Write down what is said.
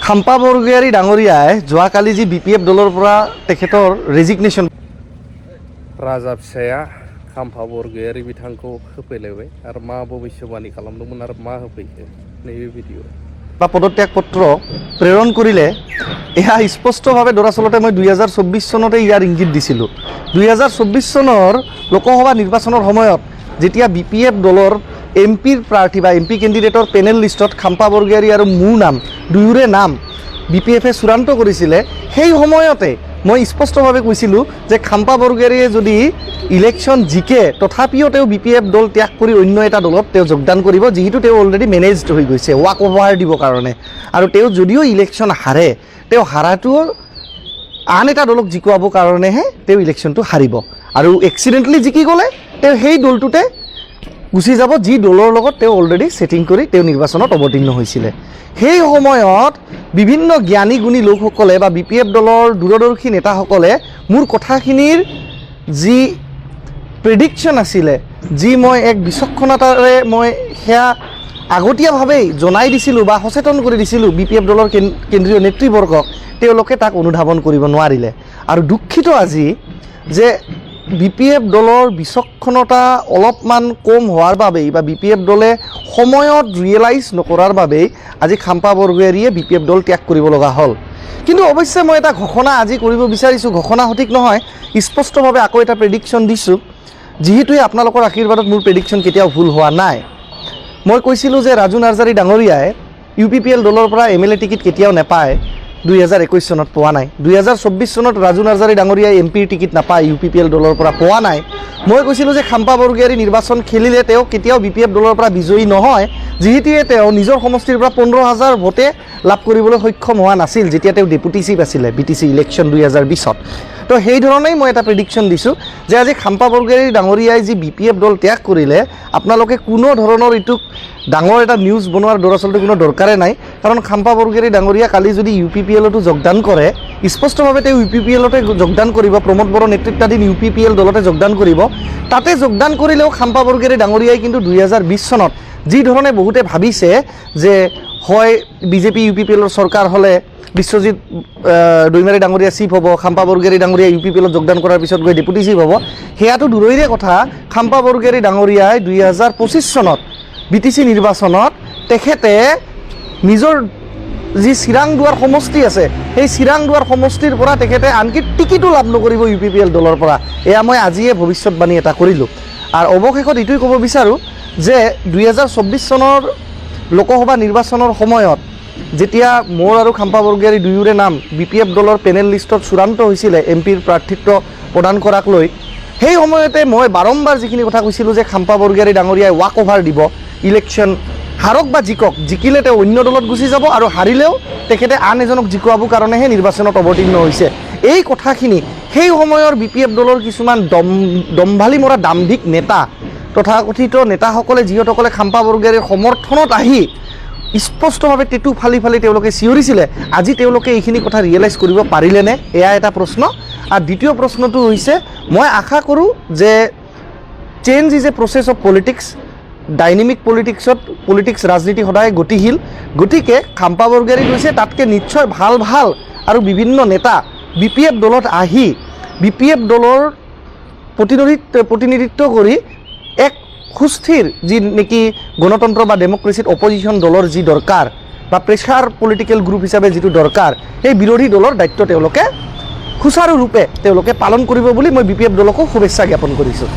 খাম্পা বৰগোহাঞি ডাঙৰীয়াই যোৱাকালি যি BPF দলৰ পৰা তেখেতৰ ৰেজিগনেশ্যন राजा फिसाया खाम्फा बरगोहाञि बिथांखौ होफैलायबाय आरो मा भबिष्यबाणी खालामदोंमोन आरो मा होफैखो नैबे भिडिअ বা পদত্যাগ পত্ৰ প্ৰেৰণ কৰিলে এয়া স্পষ্টভাৱে দৰাচলতে মই 2024 চনতে ইয়াৰ ইংগিত দিছিলোঁ। 2024 চনৰ লোকসভা নিৰ্বাচনৰ সময়ত যেতিয়া BPF দলৰ এমপিৰ প্ৰাৰ্থী বা এমপি কেণ্ডিডেটৰ পেনেল লিষ্টত খাম্পা বৰগোহাঞি আৰু মোৰ নাম দুয়োৰে নাম BPFে চূড়ান্ত কৰিছিলে, সেই সময়তে মই স্পষ্টভাৱে কৈছিলোঁ যে খাম্পা বৰগোহাঞিয়ে যদি ইলেকশ্যন জিকে তথাপিও তেওঁ BPF দল ত্যাগ কৰি অন্য এটা দলত তেওঁ যোগদান কৰিব, যিহেতু তেওঁ অলৰেডি মেনেজড হৈ গৈছে ৱাক অভাৰ দিবৰ কাৰণে। আৰু তেওঁ যদিও ইলেকশ্যন হাৰে, তেওঁ হাৰাটো আন এটা দলক জিকুৱাবৰ কাৰণেহে তেওঁ ইলেকশ্যনটো হাৰিব। আৰু এক্সিডেণ্টলি জিকি গ'লে তেওঁ সেই দলটোতে গুচি যাব যি দলৰ লগত তেওঁ অলৰেডি ছেটিং কৰি তেওঁ নিৰ্বাচনত অৱতীৰ্ণ হৈছিলে। সেই সময়ত বিভিন্ন জ্ঞানী গুণী লোকসকলে বা BPF দলৰ দূৰদৰ্শী নেতাসকলে মোৰ কথাখিনিৰ যি প্ৰেডিকশ্যন আছিলে, যি মই এক বিচক্ষণতাৰে মই সেয়া আগতীয়াভাৱেই জনাই দিছিলোঁ বা সচেতন কৰি দিছিলোঁ BPF দলৰ কেন্দ্ৰীয় নেতৃবৰ্গক, তেওঁলোকে তাক অনুধাৱন কৰিব নোৱাৰিলে। আৰু দুখিত আজি যে BPF দলৰ বিচক্ষণতা অলপমান কম হোৱাৰ বাবেই বা BPF দলে সময়ত ৰিয়েলাইজ নকৰাৰ বাবেই আজি খাম্পা বৰগোহাঞিয়ে BPF দল ত্যাগ কৰিব লগা হ'ল। কিন্তু অৱশ্যে মই এটা ঘোষণা আজি কৰিব বিচাৰিছোঁ, ঘোষণা সঠিক নহয়, স্পষ্টভাৱে আকৌ এটা প্ৰেডিকশ্যন দিছোঁ, যিহেতুৱে আপোনালোকৰ আশীৰ্বাদত মোৰ প্ৰেডিকশ্যন কেতিয়াও ভুল হোৱা নাই। মই কৈছিলোঁ যে ৰাজু নাৰ্জাৰী ডাঙৰীয়াই UPPL দলৰ পৰা MLA টিকেট কেতিয়াও নাপায়, 2021 চনত পোৱা নাই। 2024 চনত ৰাজু নাৰ্জাৰী ডাঙৰীয়াই MPৰ টিকেট নাপায়, UPPL দলৰ পৰা পোৱা নাই। মই কৈছিলোঁ যে খাম্পা বৰগোহাঞি নিৰ্বাচন খেলিলে তেওঁ কেতিয়াও BPF দলৰ পৰা বিজয়ী নহয়, যিহেতুৱে তেওঁ নিজৰ সমষ্টিৰ পৰা 15,000 ভোটে লাভ কৰিবলৈ সক্ষম হোৱা নাছিল যেতিয়া তেওঁ ডেপুটি চিফ আছিলে BTC ইলেকশ্যন 2020ত। তো সেইধৰণেই মই এটা প্ৰেডিকশ্যন দিছোঁ যে আজি খাম্পা বৰগোহাঞি ডাঙৰীয়াই যি BPF দল ত্যাগ কৰিলে, আপোনালোকে কোনো ধৰণৰ এইটোক ডাঙৰ এটা নিউজ বনোৱাৰ দৰাচলতে কোনো দৰকাৰে নাই। কাৰণ খাম্পা বৰগোহাঞি ডাঙৰীয়া কালি যদি UPPLতো যোগদান কৰে, স্পষ্টভাৱে তেওঁ UPPLতে যোগদান কৰিব, প্ৰমোদ বড়ো নেতৃত্বাধীন UPPL দলতে যোগদান কৰিব। তাতে যোগদান কৰিলেও খাম্পা বৰগোহাঞি ডাঙৰীয়াই কিন্তু 2020 চনত যি ধৰণে বহুতে ভাবিছে যে হয় BJP UPPLৰ চৰকাৰ হ'লে বিশ্বজিৎ দৈমাৰী ডাঙৰীয়া চিফ হ'ব, খাম্পা বৰগোহাঞি ডাঙৰীয়া UPPLত যোগদান কৰাৰ পিছত গৈ ডেপুটি চিফ হ'ব, সেয়াটো দূৰৈৰে কথা। খাম্পা বৰগোহাঞি ডাঙৰীয়াই 2025 চনত BTC নিৰ্বাচনত তেখেতে নিজৰ যি চিৰাং দুৱাৰ সমষ্টি আছে, সেই চিৰাং দুৱাৰ সমষ্টিৰ পৰা তেখেতে আনকি টিকিটো লাভ নকৰিব UPPL দলৰ পৰা। এয়া মই আজিয়ে ভৱিষ্যতবাণী এটা কৰিলোঁ। আৰু অৱশেষত এইটোৱে ক'ব বিচাৰোঁ যে 2024 চনৰ লোকসভা নিৰ্বাচনৰ সময়ত যেতিয়া মোৰ আৰু খাম্পা বৰগোহাঞি দুয়োৰে নাম BPF দলৰ পেনেল লিষ্টত চূড়ান্ত হৈছিলে MPৰ প্ৰাৰ্থিত্ব প্ৰদান কৰাক লৈ, সেই সময়তে মই বাৰম্বাৰ যিখিনি কথা কৈছিলোঁ যে খাম্পা বৰগোহাঞি ডাঙৰীয়াই ৱাক অভাৰ দিব, ইলেকশ্যন হাৰক বা জিকক, জিকিলে তেওঁ অন্য দলত গুচি যাব আৰু হাৰিলেও তেখেতে আন এজনক জিকুৱাবৰ কাৰণেহে নিৰ্বাচনত অৱতীৰ্ণ হৈছে। এই কথাখিনি সেই সময়ৰ BPF দলৰ কিছুমান দম্ভালি মৰা দাম্ভিক নেতা তথাকথিত নেতাসকলে, যিসকলে খাম্পা বৰগোহাঞিৰ সমৰ্থনত আহি স্পষ্টভাৱে টেটু ফালি ফালি তেওঁলোকে চিঞৰিছিলে, আজি তেওঁলোকে এইখিনি কথা ৰিয়েলাইজ কৰিব পাৰিলেনে, এয়া এটা প্ৰশ্ন। আৰু দ্বিতীয় প্ৰশ্নটো হৈছে, মই আশা কৰোঁ যে change is a process of politics, dynamic politics ৰাজনীতি সদায় গতিশীল। গতিকে খাম্পা বৰগোহাঞি কৈছে তাতকৈ নিশ্চয় ভাল ভাল আৰু বিভিন্ন নেতা BPF দলত আহি BPF দলৰ প্ৰতিনিধিত্ব কৰি এক সুস্থিৰ যি নেকি গণতন্ত্ৰ বা ডেমক্ৰেচিত অপজিশ্যন দলৰ যি দৰকাৰ বা প্ৰেছাৰ পলিটিকেল গ্ৰুপ হিচাপে যিটো দৰকাৰ, সেই বিৰোধী দলৰ দায়িত্ব তেওঁলোকে সুচাৰুৰূপে তেওঁলোকে পালন কৰিব বুলি মই BPF দলকো শুভেচ্ছা জ্ঞাপন কৰিছোঁ।